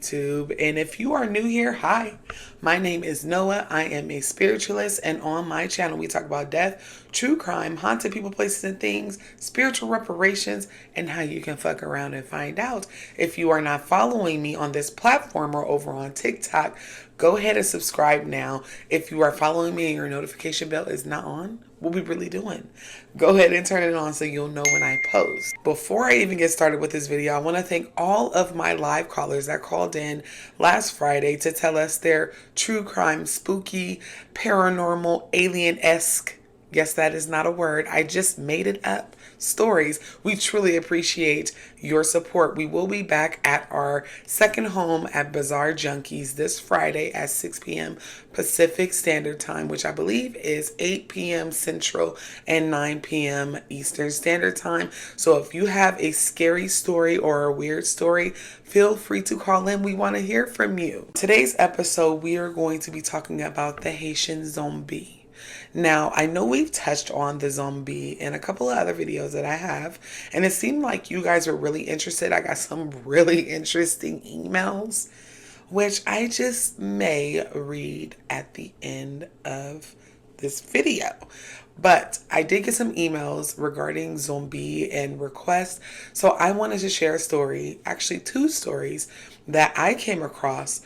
YouTube. And if you are new here, hi, my name is Noah. I am a spiritualist, and on my channel we talk about death, true crime, haunted people, places, and things, spiritual reparations, and how you can fuck around and find out. If you are not following me on this platform or over on TikTok, go ahead and subscribe now. If you are following me and your notification bell is not on, what we really doing? Go ahead and turn it on so you'll know when I post. Before I even get started with this video, I want to thank all of my live callers that called in last Friday to tell us their true crime, spooky, paranormal, alien-esque, yes, that is not a word, I just made it up, stories. We truly appreciate your support. We will be back at our second home at Bazaar Junkies this Friday at 6 p.m. Pacific Standard Time, which I believe is 8 p.m. Central and 9 p.m. Eastern Standard Time. So if you have a scary story or a weird story, feel free to call in. We want to hear from you. Today's episode, we are going to be talking about the Haitian zombie. Now, I know we've touched on the zombie in a couple of other videos that I have, and it seemed like you guys were really interested. I got some really interesting emails, which I just may read at the end of this video. But I did get some emails regarding zombie and requests, so I wanted to share a story, actually two stories, that I came across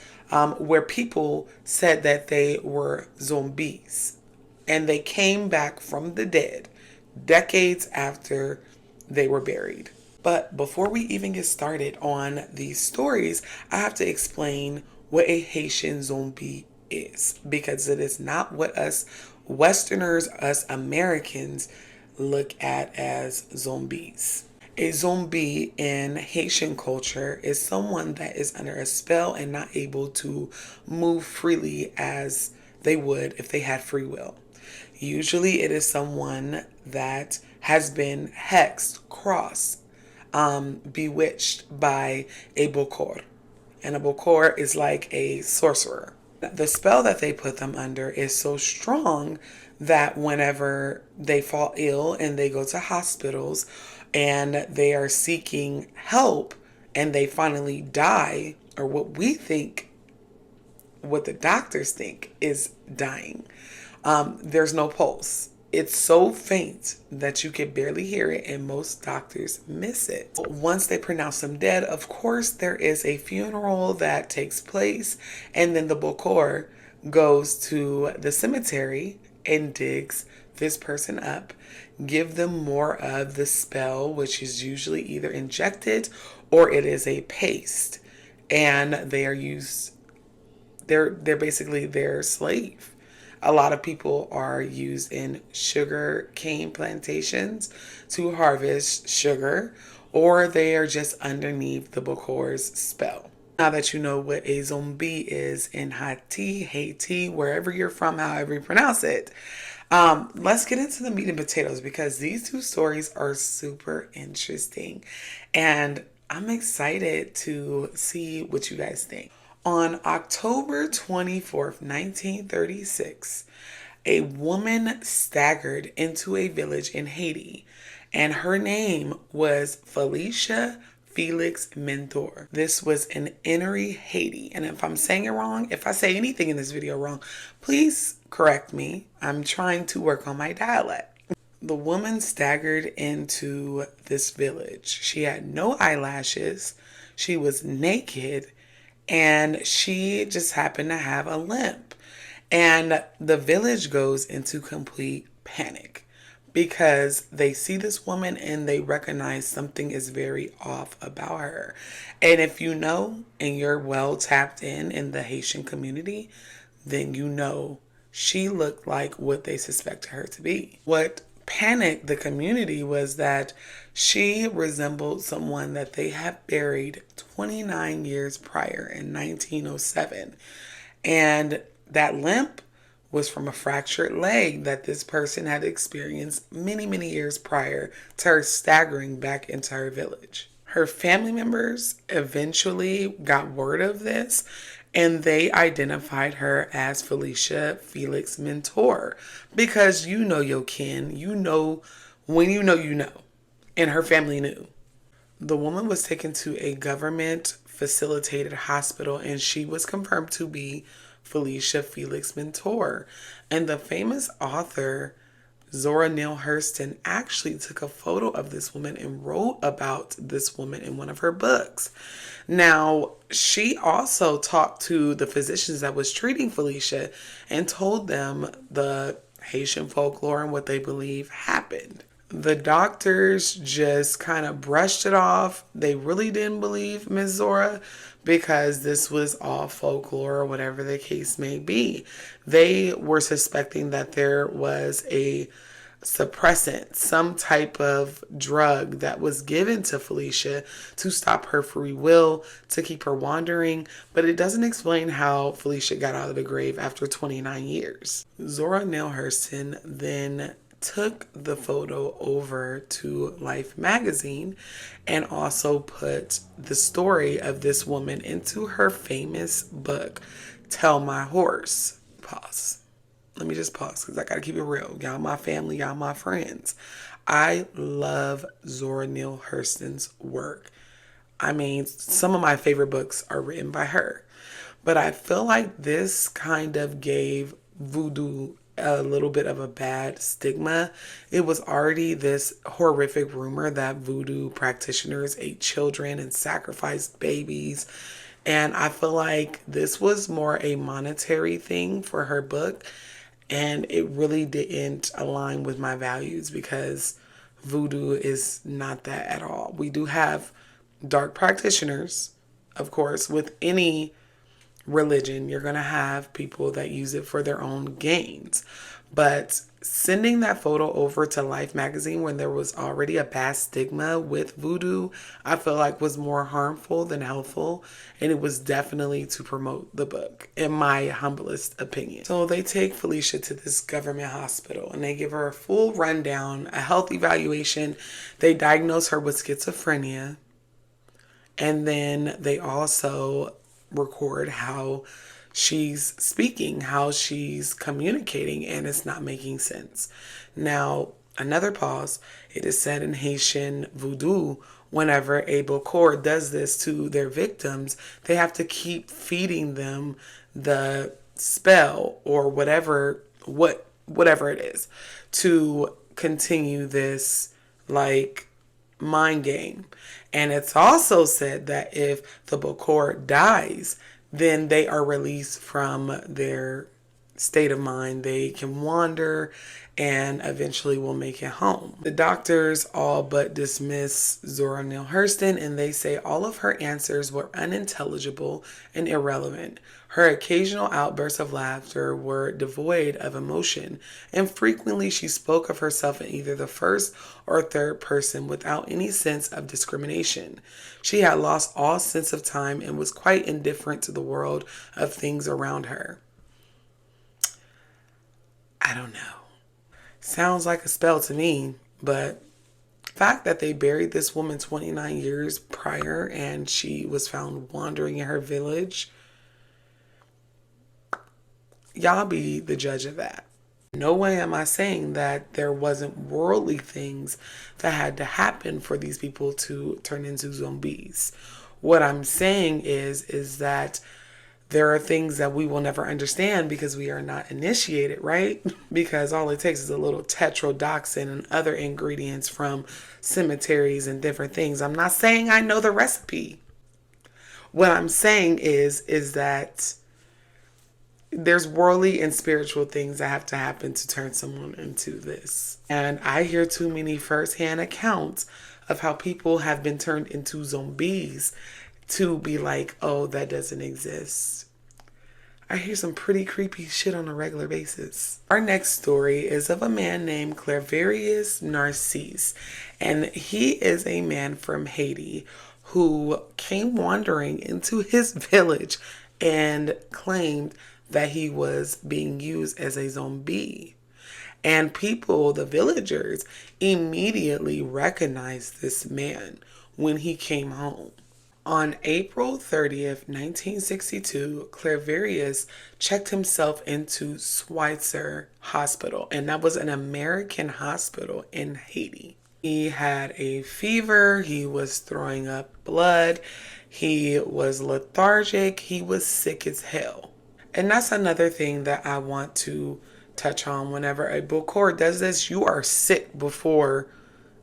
where people said that they were zombies. And they came back from the dead decades after they were buried. But before we even get started on these stories, I have to explain what a Haitian zombie is, because it is not what us Westerners, us Americans, look at as zombies. A zombie in Haitian culture is someone that is under a spell and not able to move freely as they would if they had free will. Usually it is someone that has been hexed, crossed, bewitched by a bokor. And a bokor is like a sorcerer. The spell that they put them under is so strong that whenever they fall ill and they go to hospitals and they are seeking help and they finally die, or what we think, what the doctors think is dying, there's no pulse. It's so faint that you can barely hear it, and most doctors miss it. Once they pronounce them dead, of course, there is a funeral that takes place, and then the bokor goes to the cemetery and digs this person up, give them more of the spell, which is usually either injected or it is a paste, and they are used. They're basically their slave. A lot of people are used in sugar cane plantations to harvest sugar, or they are just underneath the bokor's spell. Now that you know what a zombie is in Haiti, wherever you're from, however you pronounce it, let's get into the meat and potatoes, because these two stories are super interesting, and I'm excited to see what you guys think. On October 24th, 1936, a woman staggered into a village in Haiti, and her name was Felicia Mentor. This was in Innery, Haiti. And if I'm saying it wrong, if I say anything in this video wrong, please correct me. I'm trying to work on my dialect. The woman staggered into this village. She had no eyelashes. She was naked. And she just happened to have a limp. And the village goes into complete panic because they see this woman and they recognize something is very off about her. And if you know and you're well tapped in the Haitian community, then you know she looked like what they suspected her to be. What panicked the community was that she resembled someone that they had buried 29 years prior in 1907. And that limp was from a fractured leg that this person had experienced many, many years prior to her staggering back into her village. Her family members eventually got word of this, and they identified her as Felicia Mentor, because you know your kin, you know when you know, and her family knew. The woman was taken to a government facilitated hospital, and she was confirmed to be Felicia Felix Mentor. And the famous author Zora Neale Hurston actually took a photo of this woman and wrote about this woman in one of her books. Now, she also talked to the physicians that was treating Felicia and told them the Haitian folklore and what they believe happened. The doctors just kind of brushed it off. They really didn't believe Ms. Zora because this was all folklore or whatever the case may be. They were suspecting that there was a suppressant, some type of drug that was given to Felicia to stop her free will, to keep her wandering, but it doesn't explain how Felicia got out of the grave after 29 years. Zora Neale Hurston then took the photo over to Life magazine and also put the story of this woman into her famous book, Tell My Horse. Pause. Let me just pause because I got to keep it real. Y'all my family, y'all my friends. I love Zora Neale Hurston's work. I mean, some of my favorite books are written by her. But I feel like this kind of gave voodoo a little bit of a bad stigma. It was already this horrific rumor that voodoo practitioners ate children and sacrificed babies. And I feel like this was more a monetary thing for her book. And it really didn't align with my values because voodoo is not that at all. We do have dark practitioners, of course, with any religion. You're going to have people that use it for their own gains. But sending that photo over to Life magazine when there was already a bad stigma with voodoo, I feel like was more harmful than helpful. And it was definitely to promote the book, in my humblest opinion. So they take Felicia to this government hospital and they give her a full rundown, a health evaluation. They diagnose her with schizophrenia. And then they also record how she's speaking, how she's communicating, and it's not making sense. Now, another pause. It is said in Haitian voodoo, whenever a bokor does this to their victims, they have to keep feeding them the spell or whatever it is to continue this like mind game. And it's also said that if the bokor dies, then they are released from their state of mind. They can wander and eventually will make it home. The doctors all but dismiss Zora Neale Hurston and they say all of her answers were unintelligible and irrelevant. Her occasional outbursts of laughter were devoid of emotion, and frequently she spoke of herself in either the first or third person without any sense of discrimination. She had lost all sense of time and was quite indifferent to the world of things around her. I don't know. Sounds like a spell to me, but the fact that they buried this woman 29 years prior and she was found wandering in her village, y'all be the judge of that. No way am I saying that there wasn't worldly things that had to happen for these people to turn into zombies. What I'm saying is that there are things that we will never understand because we are not initiated, right? Because all it takes is a little tetrodotoxin and other ingredients from cemeteries and different things. I'm not saying I know the recipe. What I'm saying is that there's worldly and spiritual things that have to happen to turn someone into this. And I hear too many firsthand accounts of how people have been turned into zombies to be like, oh, that doesn't exist. I hear some pretty creepy shit on a regular basis. Our next story is of a man named Clairvius Narcisse. And he is a man from Haiti who came wandering into his village and claimed that he was being used as a zombie. And people, the villagers, immediately recognized this man when he came home. On April 30th, 1962, Clairvius checked himself into Schweitzer Hospital, and that was an American hospital in Haiti. He had a fever, he was throwing up blood, He was lethargic. He was sick as hell. And that's another thing that I want to touch on. Whenever a Bokor does this, you are sick before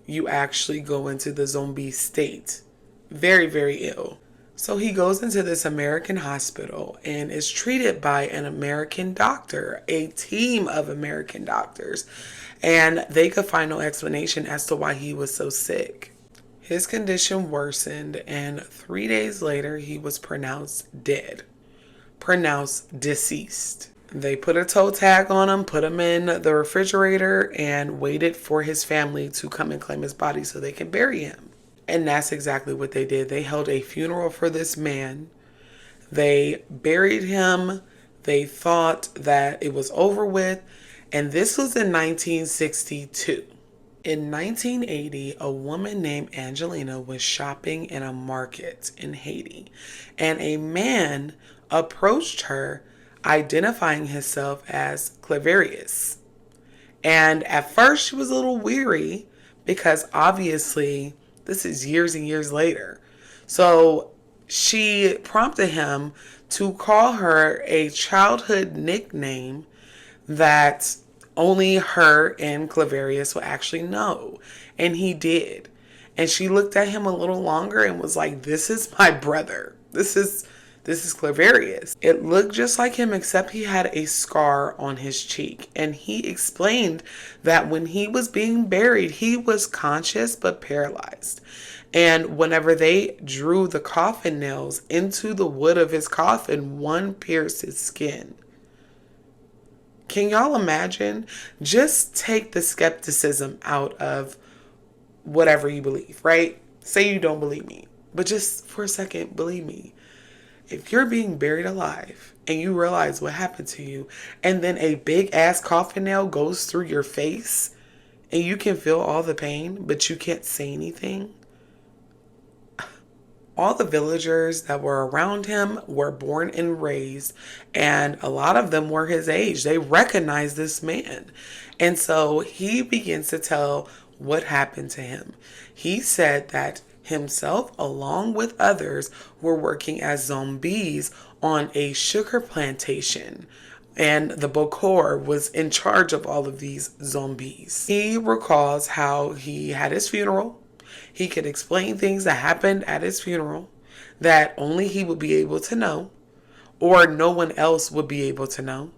you actually go into the zombie state. Very, very ill. So he goes into this American hospital and is treated by an American doctor, a team of American doctors. And they could find no explanation as to why he was so sick. His condition worsened, and 3 days later, he was pronounced dead, pronounced deceased. They put a toe tag on him, put him in the refrigerator, and waited for his family to come and claim his body so they can bury him. And that's exactly what they did. They held a funeral for this man. They buried him. They thought that it was over with. And this was in 1962. In 1980, a woman named Angelina was shopping in a market in Haiti. And a man approached her, identifying himself as Clairvius. And at first she was a little weary because obviously this is years and years later. So she prompted him to call her a childhood nickname that only her and Clairvius will actually know. And he did. And she looked at him a little longer and was like, this is my brother. This is Clairvius. It looked just like him, except he had a scar on his cheek. And he explained that when he was being buried, he was conscious but paralyzed. And whenever they drew the coffin nails into the wood of his coffin, one pierced his skin. Can y'all imagine? Just take the skepticism out of whatever you believe, right? Say you don't believe me, but just for a second, believe me. If you're being buried alive and you realize what happened to you, and then a big ass coffin nail goes through your face and you can feel all the pain, but you can't say anything. All the villagers that were around him were born and raised, and a lot of them were his age. They recognized this man. And so he begins to tell what happened to him. He said that himself, along with others, were working as zombies on a sugar plantation. And the Bokor was in charge of all of these zombies. He recalls how he had his funeral. He could explain things that happened at his funeral that only he would be able to know, or no one else would be able to know.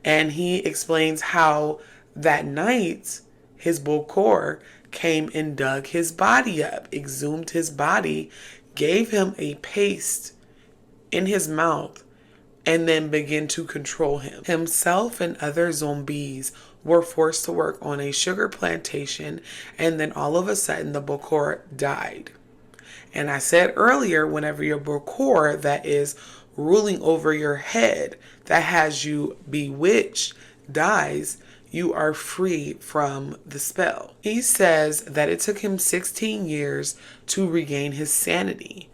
And he explains how that night his Bokor came and dug his body up, exhumed his body, gave him a paste in his mouth, and then began to control him. Himself and other zombies were forced to work on a sugar plantation, and then all of a sudden the Bokor died. And I said earlier, whenever your Bokor that is ruling over your head, that has you bewitched, dies, you are free from the spell. He says that it took him 16 years to regain his sanity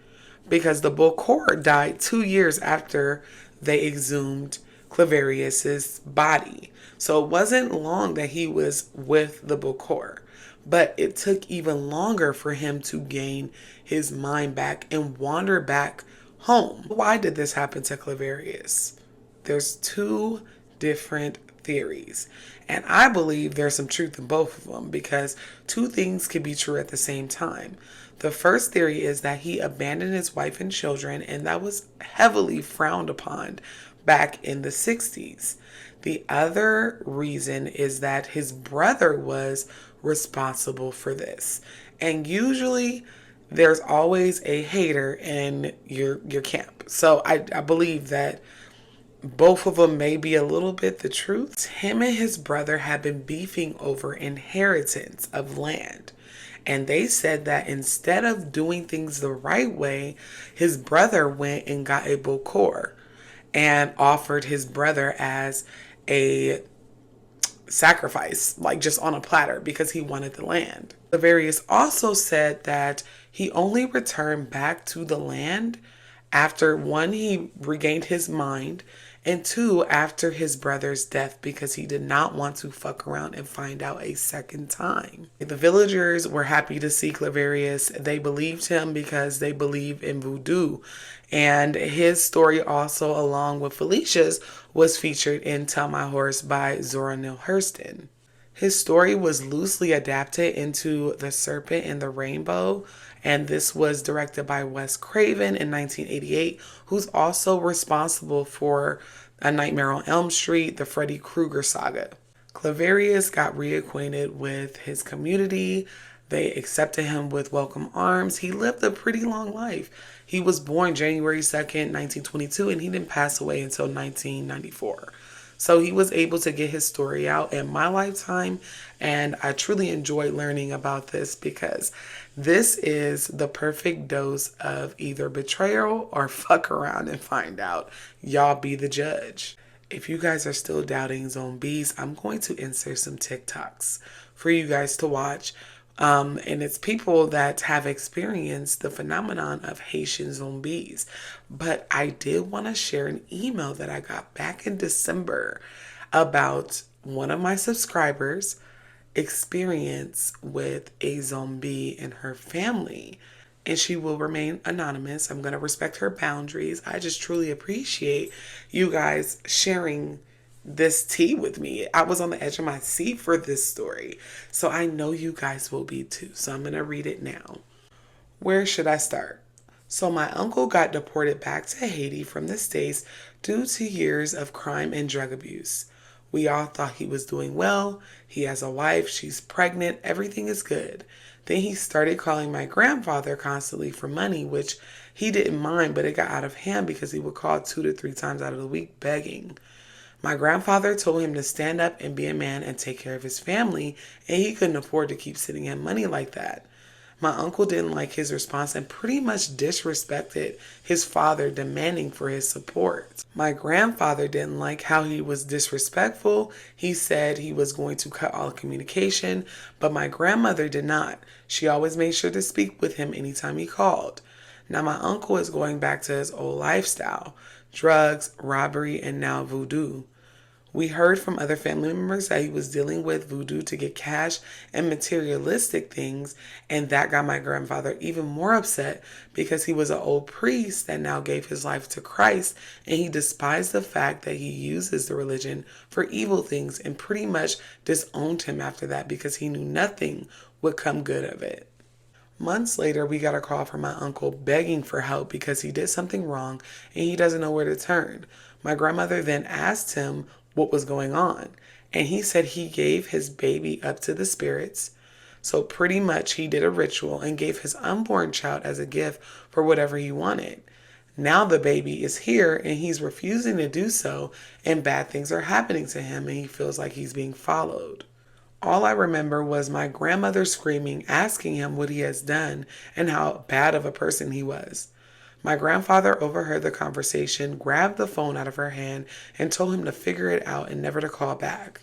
because the Bokor died 2 years after they exhumed Clairvius's body. So it wasn't long that he was with the Bokor, but it took even longer for him to gain his mind back and wander back home. Why did this happen to Clairvius? There's two different theories, and I believe there's some truth in both of them because two things can be true at the same time. The first theory is that he abandoned his wife and children, and that was heavily frowned upon back in the 60s. The other reason is that his brother was responsible for this. And usually there's always a hater in your camp. So I believe that both of them may be a little bit the truth. Him and his brother had been beefing over inheritance of land. And they said that instead of doing things the right way, his brother went and got a Bokor and offered his brother as a sacrifice, like just on a platter, because he wanted the land. Clairvius also said that he only returned back to the land after, one, he regained his mind, and 2, after his brother's death because he did not want to fuck around and find out a second time. The villagers were happy to see Clairvius. They believed him because they believe in voodoo. And his story also, along with Felicia's, was featured in Tell My Horse by Zora Neale Hurston. His story was loosely adapted into The Serpent and the Rainbow, and this was directed by Wes Craven in 1988, who's also responsible for A Nightmare on Elm Street, the Freddy Krueger saga. Clairvius got reacquainted with his community. They accepted him with welcome arms. He lived a pretty long life. He was born January 2nd, 1922, and he didn't pass away until 1994. So he was able to get his story out in my lifetime, and I truly enjoy learning about this because this is the perfect dose of either betrayal or fuck around and find out. Y'all be the judge. If you guys are still doubting zombies, I'm going to insert some TikToks for you guys to watch. And it's people that have experienced the phenomenon of Haitian zombies. But I did want to share an email that I got back in December about one of my subscribers' experience with a zombie in her family. And she will remain anonymous. I'm going to respect her boundaries. I just truly appreciate you guys sharing this tea with me. I was on the edge of my seat for this story. So I know you guys will be too. So I'm going to read it now. Where should I start? So my uncle got deported back to Haiti from the States due to years of crime and drug abuse. We all thought he was doing well. He has a wife. She's pregnant. Everything is good. Then he started calling my grandfather constantly for money, which he didn't mind, but it got out of hand because he would call 2 to 3 times out of the week begging. My grandfather told him to stand up and be a man and take care of his family, and he couldn't afford to keep sending him money like that. My uncle didn't like his response and pretty much disrespected his father, demanding for his support. My grandfather didn't like how he was disrespectful. He said he was going to cut all communication, but my grandmother did not. She always made sure to speak with him anytime he called. Now my uncle is going back to his old lifestyle: drugs, robbery, and now voodoo. We heard from other family members that he was dealing with voodoo to get cash and materialistic things, and that got my grandfather even more upset because he was an old priest that now gave his life to Christ, and he despised the fact that he uses the religion for evil things and pretty much disowned him after that because he knew nothing would come good of it. Months later, we got a call from my uncle begging for help because he did something wrong and he doesn't know where to turn. My grandmother then asked him what was going on, and he said he gave his baby up to the spirits. So pretty much he did a ritual and gave his unborn child as a gift for whatever he wanted. Now the baby is here and he's refusing to do so, and bad things are happening to him and he feels like he's being followed. All I remember was my grandmother screaming, asking him what he has done and how bad of a person he was. My grandfather overheard the conversation, grabbed the phone out of her hand, and told him to figure it out and never to call back.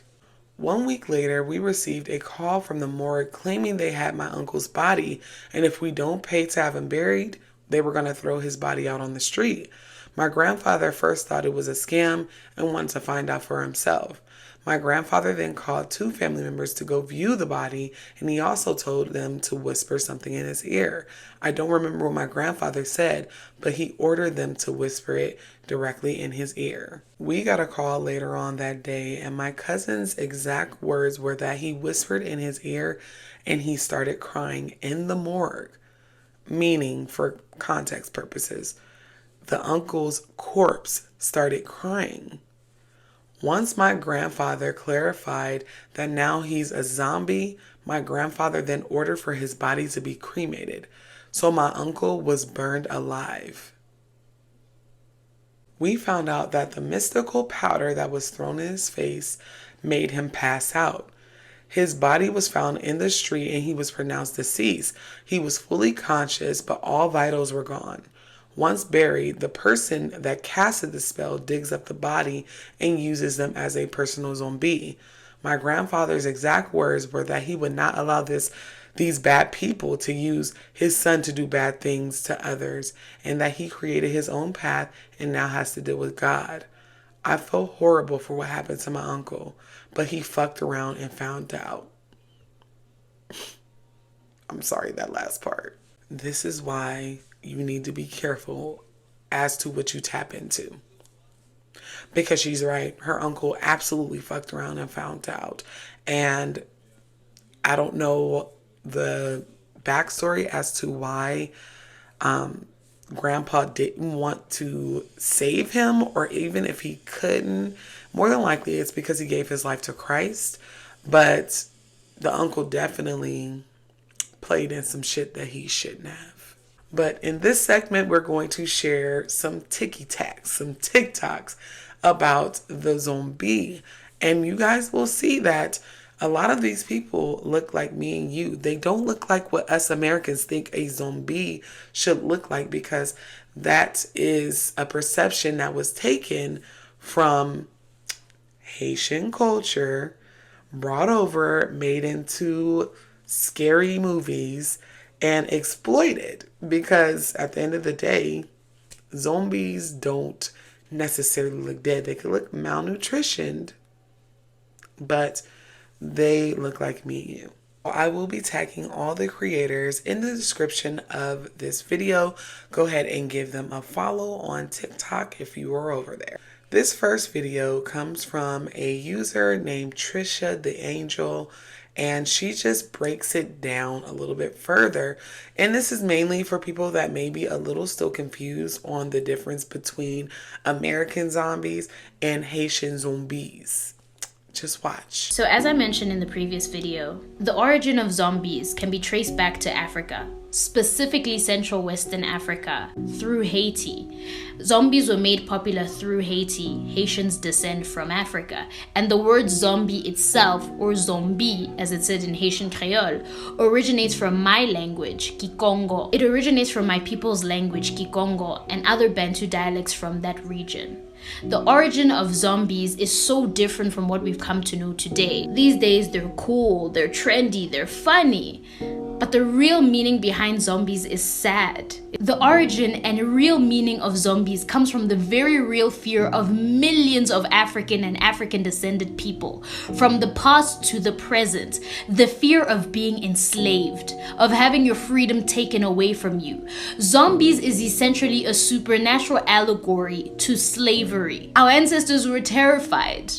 1 week later, we received a call from the morgue claiming they had my uncle's body, and if we don't pay to have him buried, they were going to throw his body out on the street. My grandfather first thought it was a scam and wanted to find out for himself. My grandfather then called 2 family members to go view the body, and he also told them to whisper something in his ear. I don't remember what my grandfather said, but he ordered them to whisper it directly in his ear. We got a call later on that day, and my cousin's exact words were that he whispered in his ear and he started crying in the morgue, meaning, for context purposes, the uncle's corpse started crying. Once my grandfather clarified that now he's a zombie, my grandfather then ordered for his body to be cremated. So my uncle was burned alive. We found out that the mystical powder that was thrown in his face made him pass out. His body was found in the street and he was pronounced deceased. He was fully conscious, but all vitals were gone. Once buried, the person that casted the spell digs up the body and uses them as a personal zombie. My grandfather's exact words were that he would not allow these bad people to use his son to do bad things to others, and that he created his own path and now has to deal with God. I feel horrible for what happened to my uncle, but he fucked around and found out. I'm sorry, that last part. This is why you need to be careful as to what you tap into. Because she's right. Her uncle absolutely fucked around and found out. And I don't know the backstory as to why Grandpa didn't want to save him, or even if he couldn't. More than likely, it's because he gave his life to Christ. But the uncle definitely played in some shit that he shouldn't have. But in this segment, we're going to share some ticky-tacks, some TikToks about the zombie. And you guys will see that a lot of these people look like me and you. They don't look like what us Americans think a zombie should look like, because that is a perception that was taken from Haitian culture, brought over, made into scary movies, and exploited. Because at the end of the day, zombies don't necessarily look dead. They could look malnutritioned, but they look like me and you. I will be tagging all the creators in the description of this video. Go ahead and give them a follow on TikTok if you are over there. This first video comes from a user named Trisha the Angel, and she just breaks it down a little bit further. And this is mainly for people that may be a little still confused on the difference between American zombies and Haitian zombies. Just watch. So as I mentioned in the previous video, the origin of zombies can be traced back to Africa, specifically Central Western Africa, through Haiti. Zombies were made popular through Haiti. Haitians descend from Africa. And the word zombie itself, or zombie as it said in Haitian Creole, originates from my language, Kikongo. It originates from my people's language, Kikongo, and other Bantu dialects from that region. The origin of zombies is so different from what we've come to know today. These days, they're cool, they're trendy, they're funny. But the real meaning behind zombies is sad. The origin and real meaning of zombies comes from the very real fear of millions of African and African descended people, from the past to the present. The fear of being enslaved, of having your freedom taken away from you. Zombies is essentially a supernatural allegory to slavery. Our ancestors were terrified.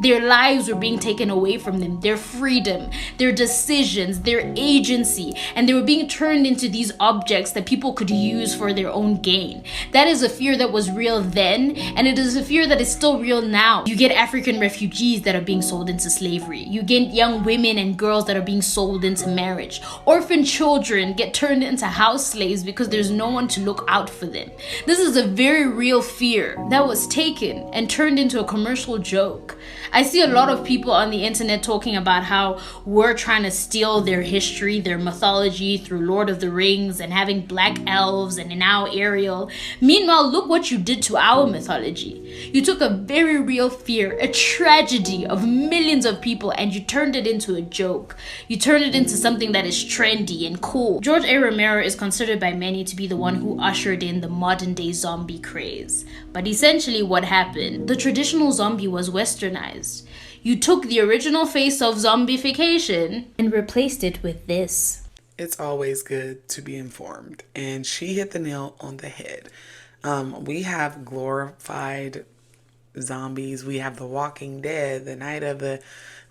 Their lives were being taken away from them, their freedom, their decisions, their agency, and they were being turned into these objects that people could use for their own gain. That is a fear that was real then, and it is a fear that is still real now. You get African refugees that are being sold into slavery. You get young women and girls that are being sold into marriage. Orphan children get turned into house slaves because there's no one to look out for them. This is a very real fear that was taken and turned into a commercial joke. I see a lot of people on the internet talking about how we're trying to steal their history, their mythology through Lord of the Rings and having black elves and now Ariel. Meanwhile, look what you did to our mythology. You took a very real fear, a tragedy of millions of people, and you turned it into a joke. You turned it into something that is trendy and cool. George A. Romero is considered by many to be the one who ushered in the modern day zombie craze. But essentially what happened, the traditional zombie was westernized. You took the original face of zombification and replaced it with this. It's always good to be informed, and she hit the nail on the head. We have glorified zombies. We have The Walking Dead, The Night of the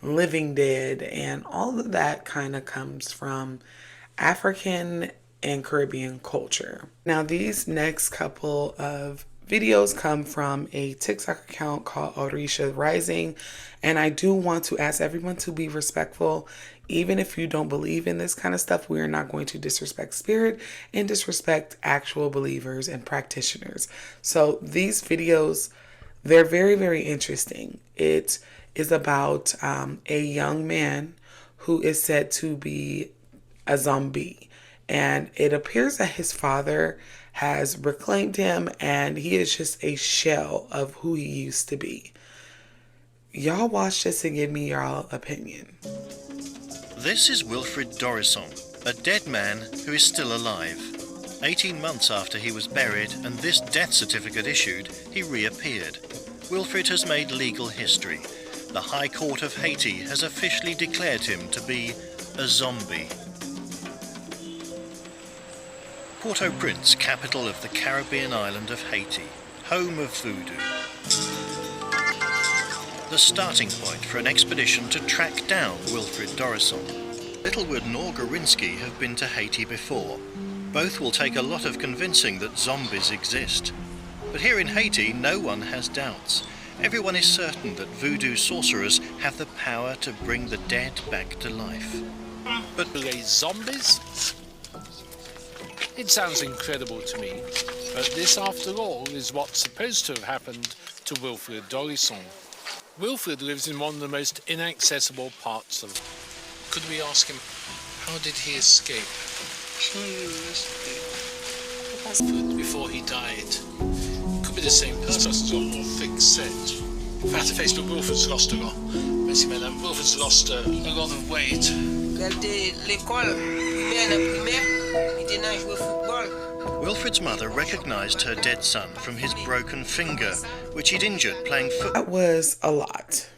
Living Dead, and all of that kind of comes from African and Caribbean culture. Now, these next couple of videos come from a TikTok account called Orisha Rising, and I do want to ask everyone to be respectful. Even if you don't believe in this kind of stuff, we are not going to disrespect spirit and disrespect actual believers and practitioners. So these videos, they're very, very interesting. It is about a young man who is said to be a zombie, and it appears that his father has reclaimed him, and he is just a shell of who he used to be. Y'all watch this and give me your opinion. This is Wilfred Dorison, a dead man who is still alive. 18 months after he was buried and this death certificate issued, he reappeared. Wilfred has made legal history. The High Court of Haiti has officially declared him to be a zombie. Port-au-Prince, capital of the Caribbean island of Haiti, home of voodoo. The starting point for an expedition to track down Wilfred Dorisson. Littlewood nor Gorinsky have been to Haiti before. Both will take a lot of convincing that zombies exist. But here in Haiti, no one has doubts. Everyone is certain that voodoo sorcerers have the power to bring the dead back to life. But zombies? It sounds incredible to me, but this, after all, is what's supposed to have happened to Wilfred Dorisson. Wilfred lives in one of the most inaccessible parts of... Could we ask him, how did he escape? Before he died. Could be the same person who's got more thick set. Fat face, but Wilfred's lost a lot. Merci, madame. Wilfred's lost a lot of weight. Wilfred's mother recognised her dead son from his broken finger, which he'd injured playing football. That was a lot.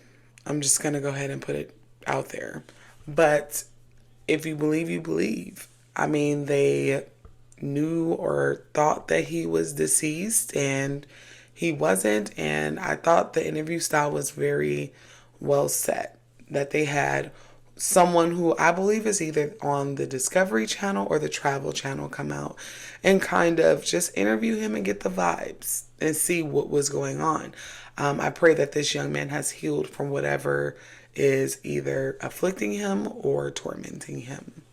I'm just going to go ahead and put it out there. But if you believe, you believe. I mean, they knew or thought that he was deceased and he wasn't. And I thought the interview style was very well set. That they had someone who I believe is either on the Discovery Channel or the Travel Channel come out and kind of just interview him and get the vibes and see what was going on. I pray that this young man has healed from whatever is either afflicting him or tormenting him.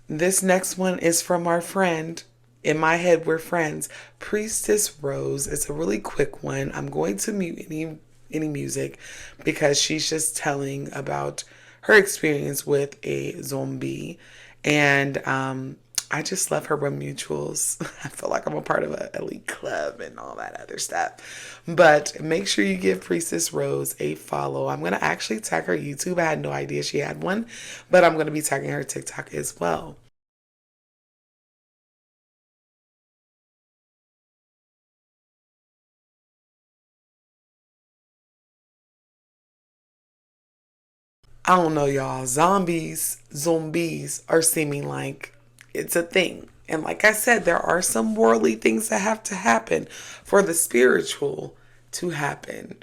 This next one is from our friend. In my head, we're friends. Priestess Rose. It's a really quick one. I'm going to mute any music because she's just telling about her experience with a zombie. And I just love her. We're mutuals. I feel like I'm a part of an elite club and all that other stuff. But make sure you give Priestess Rose a follow. I'm going to actually tag her YouTube. I had no idea she had one, but I'm going to be tagging her TikTok as well. I don't know, y'all. Zombies are seeming like it's a thing. And like I said, there are some worldly things that have to happen for the spiritual to happen.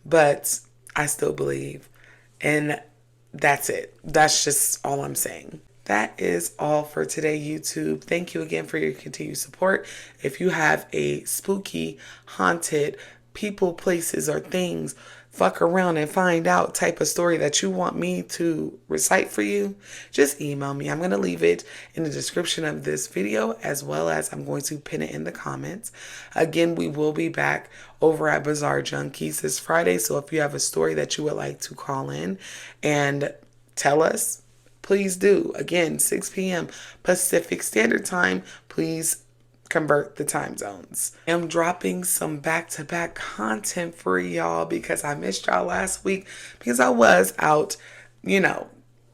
But I still believe. And that's it. That's just all I'm saying. That is all for today, YouTube. Thank you again for your continued support. If you have a spooky, haunted, people, places, or things, fuck around and find out type of story that you want me to recite for you, just email me. I'm going to leave it in the description of this video, as well as I'm going to pin it in the comments. Again, we will be back over at Bizarre Junkies this Friday. So if you have a story that you would like to call in and tell us, please do. Again, 6 p.m. Pacific Standard Time. Please convert the time zones. I'm dropping some back-to-back content for y'all because I missed y'all last week because I was out,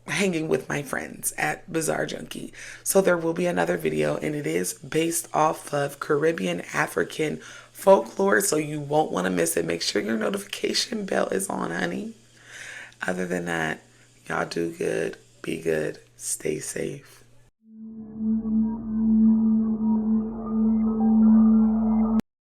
hanging with my friends at Bizarre Junkie. So there will be another video, and it is based off of Caribbean African folklore, so you won't want to miss it. Make sure your notification bell is on, honey. Other than that, y'all do good, be good, stay safe.